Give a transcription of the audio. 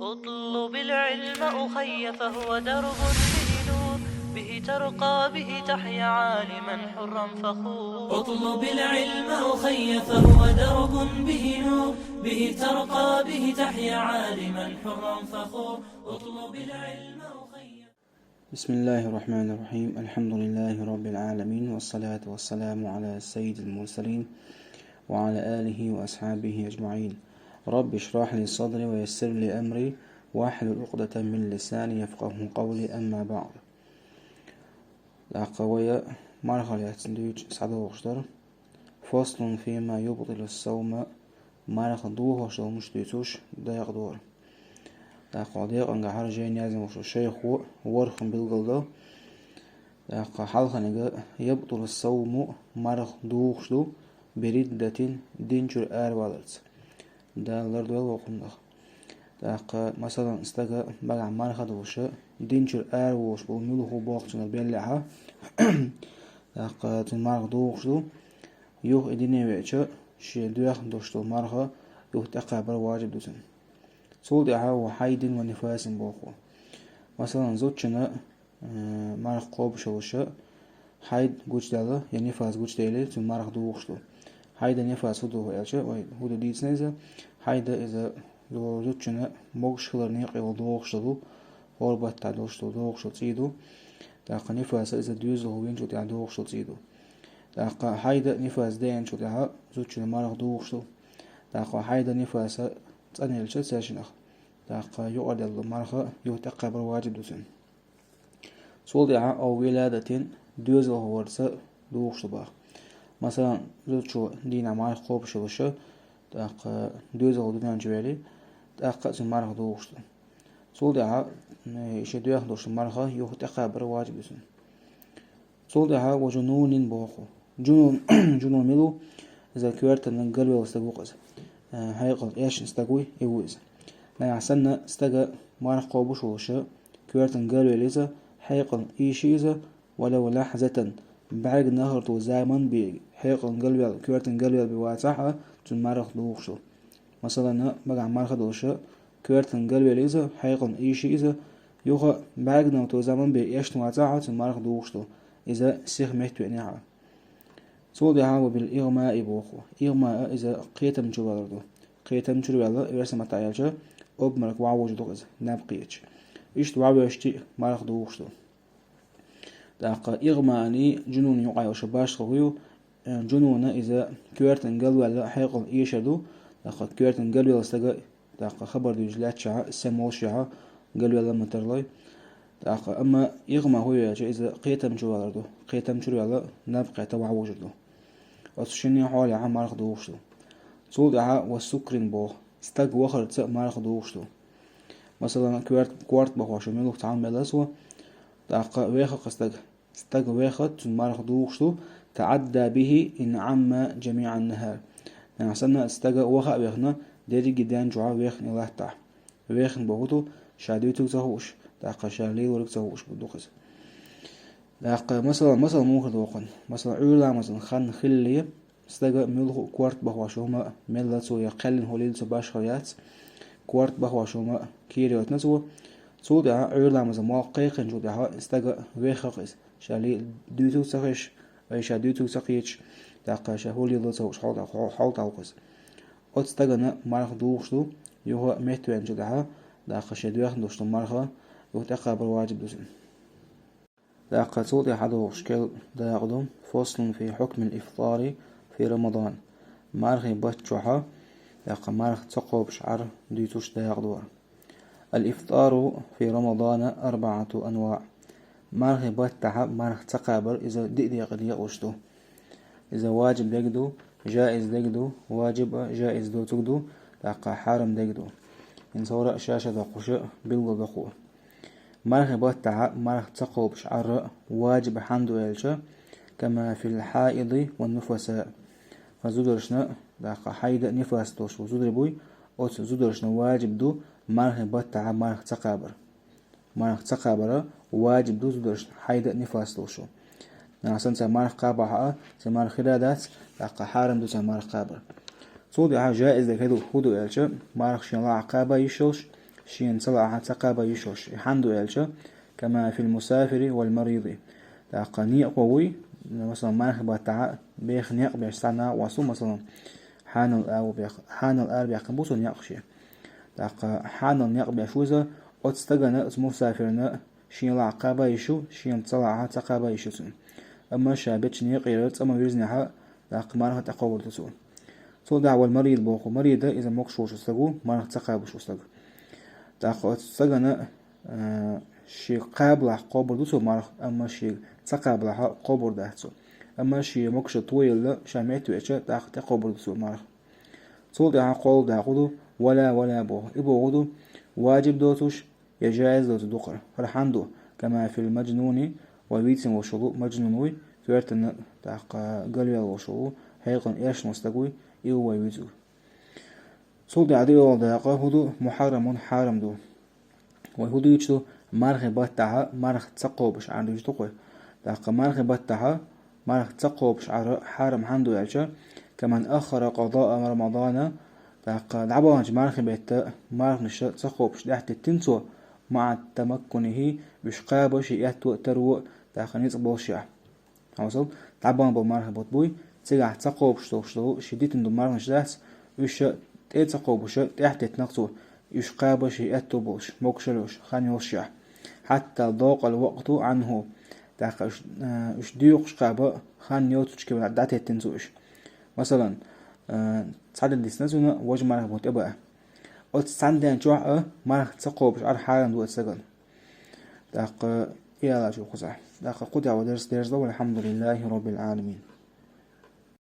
اطلب العلم أخي فهو درب به نور، به ترقى به تحيا عالما حرا فخور. اطلب العلم أخي فهو درب به نور، به ترقى به تحيا عالما حرا فخور. اطلب العلم أخي. بسم الله الرحمن الرحيم. الحمد لله رب العالمين، والصلاة والسلام على سيد المرسلين وعلى آله وأصحابه أجمعين. رب اشرح لي صدري ويسر لي أمري واحلل عقدة من لساني يفقه قولي. أما بعد، العقوية مرحلة تندوج سعد وغشتر فصل فيما يبطل الصوم. مرخ دوه وشو مش ديتوش دايق دور داق أنجا حرجين يازم وشو شيخ ورخم بالقلدو داق حلقة يبطل الصوم مرخ دوخشدو بردة دينجر والرز دا لردوال وقندخ داق مثلا استقى بقى مرخ دوشة دينجر وش بوميلو باقشن البيلعها داق تنمرخ دوخشدو يوخ إديني ويتشا شي دوخ دوشتو مرخ يوخ تقابر واجب دوسن سول دعا وحيد ونفاس بوخو. مثلا زوجنا مرخ قوب شوشة حيد قوش دالا يعني نفاس قوش دالي تو مرخ دوخشتو حيد نفاس هدو هيالشا هدو ديت سنزا حيد إذا زوجنا موش خلر نيق يو دوخشتو غربت تا دوخشتو تيدو داقا نفاس إذا دوزو هوين شو تا دوخشتو تيدو داقا حيد نفاس دين شو تا زوجنا مرخ دوخشتو داقا حيد نفاس تانيل شو ساشنخ داقا يقعد المرخة يتقبل واجب دوسن سول دعا أو ولادة دوزل هورسة دوخشتو باخ. مثلا زوجو دينا مرخ قوب شوشة داقا دوزل دونان جوالي داقا سن مرخ دوخشتو سول دعا إشي دوخ دوش المرخة يتقبل واجب دوسن. سول دعا وجنون بوخو جنون ميلو إذا كوارتا ننقلبه واستقوقز هيقل إيش استقوي يوز نعسنا استقى مرخ قوب شوشة كوارتا نقلبه ليزا هيقل إيشيزا ولو لحظة بعد نهر تو زمن بحيقل نقلبه كوارتا نقلبه بواسعة تن مرخ دوخشو. مثلا بقى مرخ دوشة كوارتا نقلبه ليزا هيقل إيشيزا يوخا بعد نهر تو زمن بإيش واسعة تن مرخ دوخشو إذا سيخ مهتو إنيعا. سود يعاو بالإغماء بوخو إغماء إذا قيتم شوالردو قيتم شوالردو إرسم تعيالجا أب مرك وعوج دوغز نابقيتش إشت وعوشتي مرخ دوغشتو داقا إغماني جنون يقعي وشباش خويو جنون إذا كوارتن قلو على حيقل إيشدو داقا كوارتن قلو استقا داقا خبر دوجلات شعا سمول شعا قلو على مترلاي داقا أما إغما هو يجا إذا قيتم شوالردو قيتم شوالردو نابقيتا وعوجدو وتشيني حوالي عام مرخ دوغشتو سول دعا والسكرين بوخ استق وخر تسق مرخ دوغشتو. مثلا كوارت بخواشو ميلوك تعال ملاسوا داقا ويخق استق ويخت مرخ دوغشتو تعدى به إن عم جميع النهار يعني سنة استق وخق ويخنا ديري جدان جوعا ويخن الله تح ويخن بوغتو شاديتو تهوش داقا شاليل ورق تهوش بدوخز داقا مثلا موخر دوقن مثلا عولا مثلا خان خلية استقى ملخو كوارت بخواشوما ملتسو يقلن هوليل سباش خيات كوارت بخواشوما كيريوت نسو سو دعا عولا مثلا موقيقن جو دعا استقى ويخقس شالي دوتو سخش أي شا دوتو سخيش داقا شهولي لتسوش حول تاوقس أو استقى مرخ دوغشتو يوهو مهتوين جو داقا شدوخ دوشتو مرخا يوتقى بالواجب دوسن. داقا صوت حدو شكل داقدم فصل في حكم الإفطار في رمضان. مرخي باتشوحا داقا مرخ تقوب شعر ديتوش داقدور. الإفطار في رمضان 4 أنواع. مرخي باتحا مرخ تقابر إذا ديق ديقوشتو إذا واجب ديقدو جائز ديقدو واجب جائز دو تقدو داقا حارم ديقدو إن صورة شاشة داقوشة بلغو بقوة. مرخ باتحا مرخ تقوب شعر واجب حمدو يلشا كما في الحائض والنفساء فزودرشنا داقا حيد نفاس دوش وزودر بوي أو زودرشنا واجب دو مرخ باتحا مرخ تقابر واجب دو زودرشنا حيد نفاس دوشو نعسان مرخ قابحا مرخ خلادات داقا حارم دو مرخ قابر صودي جائز دك هدو يلشا مرخ شنلا عقابة يشوش شين صلع تقابا يشوش يحندو إلشا كما في المسافر والمريض داق نيق قوي مثلا مانخ بتاع بيخ نيق بيستعنا واسو مثلا حان الآل بيقبوس نيقشي داق حان النيق بيشوزا أتستغنى مسافرنا شين العقابة يشو شين صلع تقابا يشو أما شابتش نيق يرد أما بيزنها داق مانخ تقوبر تسون تو دعوة المريض بوخو مريض إذا مكشوش استغو مانخ تقابش استغو داق أتستغنى شي قابل قبر دوسو مارخ أما شي تقابل قبر دهتسو أما شي مكش طويل شامعتو إيشا داخل قبر دوسو مارخ صول دعا قول داخلو ولا بوه إبو غدو واجب دوتوش يجايز دوتو دقر فرحاندو كما في المجنون وويتسن وشلو مجنونوي فيرتن داق قليل وشلو هيقن إيش مستقوي إيو ويويتو صول دعا ديو داقا هدو محرم حارم دو وهدو يجدو مارخ باتها مارخ تسقوبش عندو يجتوقي داق مارخ باتها مارخ تسقوبش حارم عندو يلجا كمان أخر قضاء رمضان داق لعبانج مارخ بيتا مارخ نش تسقوبش تحت التنسو مع تمكنه بشقابش يأتو ترو داق نيزقبوشيا حوصل لعبان بمارخ بطبوي تسيقع تسقوبش توشتو شديد اندو مارخ نش داس وش تسقوبش تحت تنقصو يشقابش يأتو بوش موكشلوش خانيوشيا حتى ضاق الوقت عنه داق اش ديوق شقابة خان نيوتوش كبير داتي تنسوش مثلا تصعد الديسنسونا وجه مارك بوت ابقى قلت تصعدين جوع مارك تسقوبش على حالا دو السجن داق إيالا شو خزع داق قدع ودرس والحمد لله رب العالمين.